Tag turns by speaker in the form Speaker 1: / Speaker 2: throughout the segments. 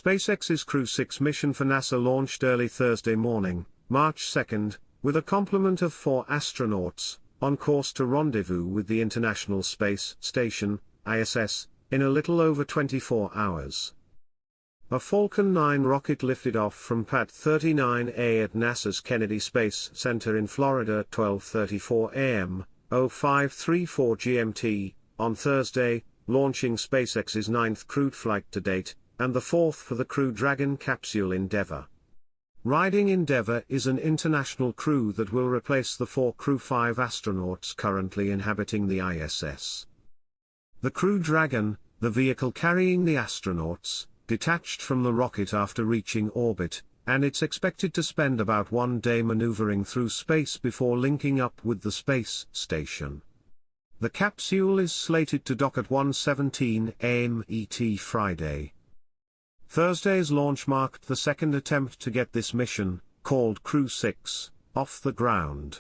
Speaker 1: SpaceX's Crew-6 mission for NASA launched early Thursday morning, March 2, with a complement of 4 astronauts, on course to rendezvous with the International Space Station, ISS, in a little over 24 hours. A Falcon 9 rocket lifted off from Pad 39A at NASA's Kennedy Space Center in Florida at 12:34 a.m., 0534 GMT, on Thursday, launching SpaceX's 9th crewed flight to date, and the 4th for the Crew Dragon capsule Endeavour. Riding Endeavour is an international crew that will replace the 4 Crew-5 astronauts currently inhabiting the ISS. The Crew Dragon, the vehicle carrying the astronauts, detached from the rocket after reaching orbit, and it's expected to spend about 1 day maneuvering through space before linking up with the space station. The capsule is slated to dock at 1:17 a.m. ET Friday. Thursday's launch marked the second attempt to get this mission, called Crew-6, off the ground.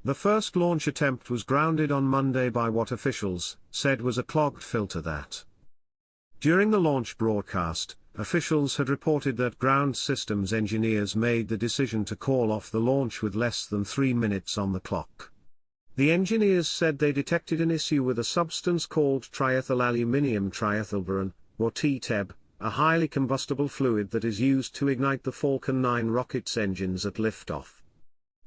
Speaker 1: The first launch attempt was grounded on Monday by what officials said was a clogged filter that. During the launch broadcast, officials had reported that ground systems engineers made the decision to call off the launch with less than 3 minutes on the clock. The engineers said they detected an issue with a substance called triethylaluminium triethylboron, or TTEB, a highly combustible fluid that is used to ignite the Falcon 9 rocket's engines at liftoff.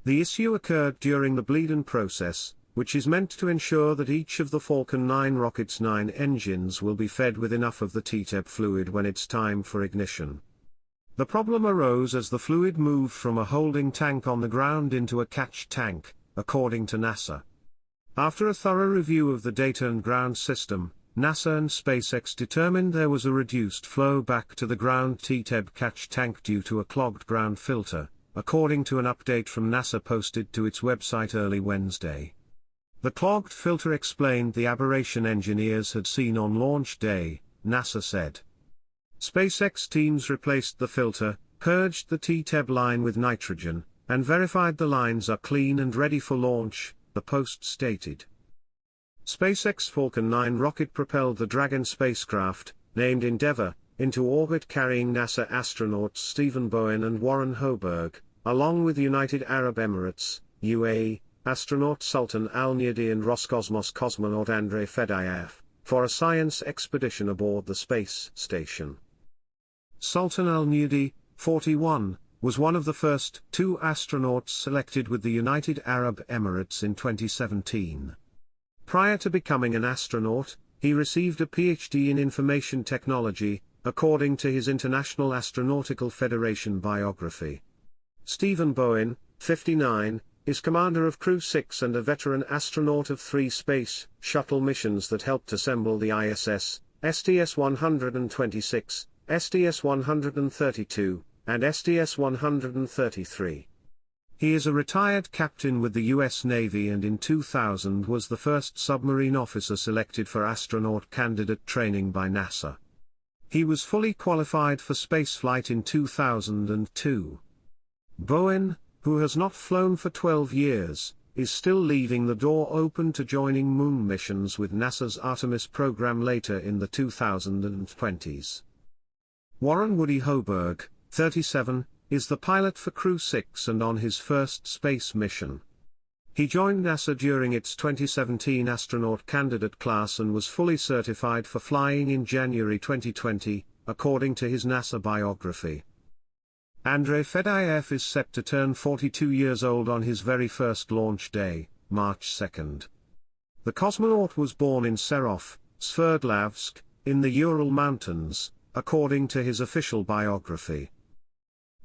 Speaker 1: The issue occurred during the bleed-in process, which is meant to ensure that each of the Falcon 9 rocket's 9 engines will be fed with enough of the TTEB fluid when it's time for ignition. The problem arose as the fluid moved from a holding tank on the ground into a catch tank, according to NASA. After a thorough review of the data and ground system, NASA and SpaceX determined there was a reduced flow back to the ground TTEB catch tank due to a clogged ground filter, according to an update from NASA posted to its website early Wednesday. The clogged filter explained the aberration engineers had seen on launch day, NASA said. SpaceX teams replaced the filter, purged the TTEB line with nitrogen, and verified the lines are clean and ready for launch, the post stated. SpaceX Falcon 9 rocket propelled the Dragon spacecraft, named Endeavour, into orbit carrying NASA astronauts Stephen Bowen and Warren Hoburg, along with United Arab Emirates, UAE, astronaut Sultan Al-Neyadi and Roscosmos cosmonaut Andrei Fedyaev, for a science expedition aboard the space station. Sultan Al-Neyadi, 41, was one of the first 2 astronauts selected with the United Arab Emirates in 2017. Prior to becoming an astronaut, he received a PhD in information technology, according to his International Astronautical Federation biography. Stephen Bowen, 59, is commander of Crew-6 and a veteran astronaut of 3 space shuttle missions that helped assemble the ISS, STS-126, STS-132, and STS-133. He is a retired captain with the U.S. Navy and in 2000 was the first submarine officer selected for astronaut candidate training by NASA. He was fully qualified for spaceflight in 2002. Bowen, who has not flown for 12 years, is still leaving the door open to joining moon missions with NASA's Artemis program later in the 2020s. Warren Woody Hoburg, 37, is the pilot for Crew-6 and on his first space mission. He joined NASA during its 2017 astronaut candidate class and was fully certified for flying in January 2020, according to his NASA biography. Andrei Fedyaev is set to turn 42 years old on his very first launch day, March 2. The cosmonaut was born in Serov, Sverdlovsk, in the Ural Mountains, according to his official biography.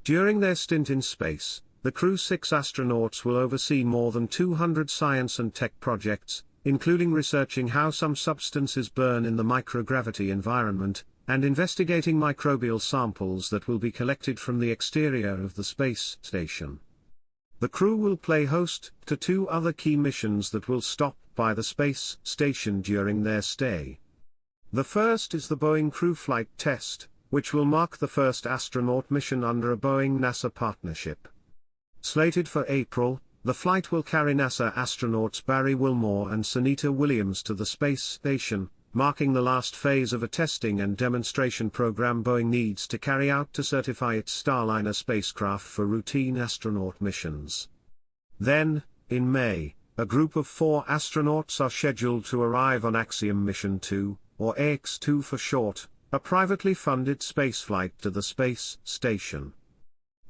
Speaker 1: During their stint in space, the Crew-6 astronauts will oversee more than 200 science and tech projects, including researching how some substances burn in the microgravity environment, and investigating microbial samples that will be collected from the exterior of the space station. The crew will play host to 2 other key missions that will stop by the space station during their stay. The first is the Boeing Crew Flight Test, which will mark the first astronaut mission under a Boeing-NASA partnership. Slated for April, the flight will carry NASA astronauts Barry Wilmore and Sunita Williams to the space station, marking the last phase of a testing and demonstration program Boeing needs to carry out to certify its Starliner spacecraft for routine astronaut missions. Then, in May, a group of 4 astronauts are scheduled to arrive on Axiom Mission 2, or AX-2 for short, a privately funded spaceflight to the space station.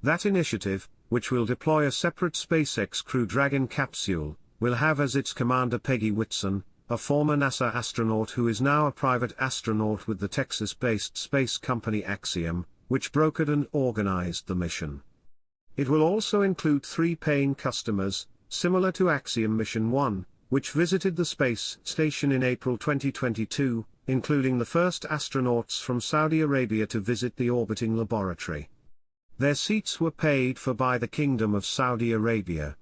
Speaker 1: That initiative, which will deploy a separate SpaceX Crew Dragon capsule, will have as its commander Peggy Whitson, a former NASA astronaut who is now a private astronaut with the Texas-based space company Axiom, which brokered and organized the mission. It will also include 3 paying customers, similar to Axiom Mission 1, which visited the space station in April 2022, including the first astronauts from Saudi Arabia to visit the orbiting laboratory. Their seats were paid for by the Kingdom of Saudi Arabia,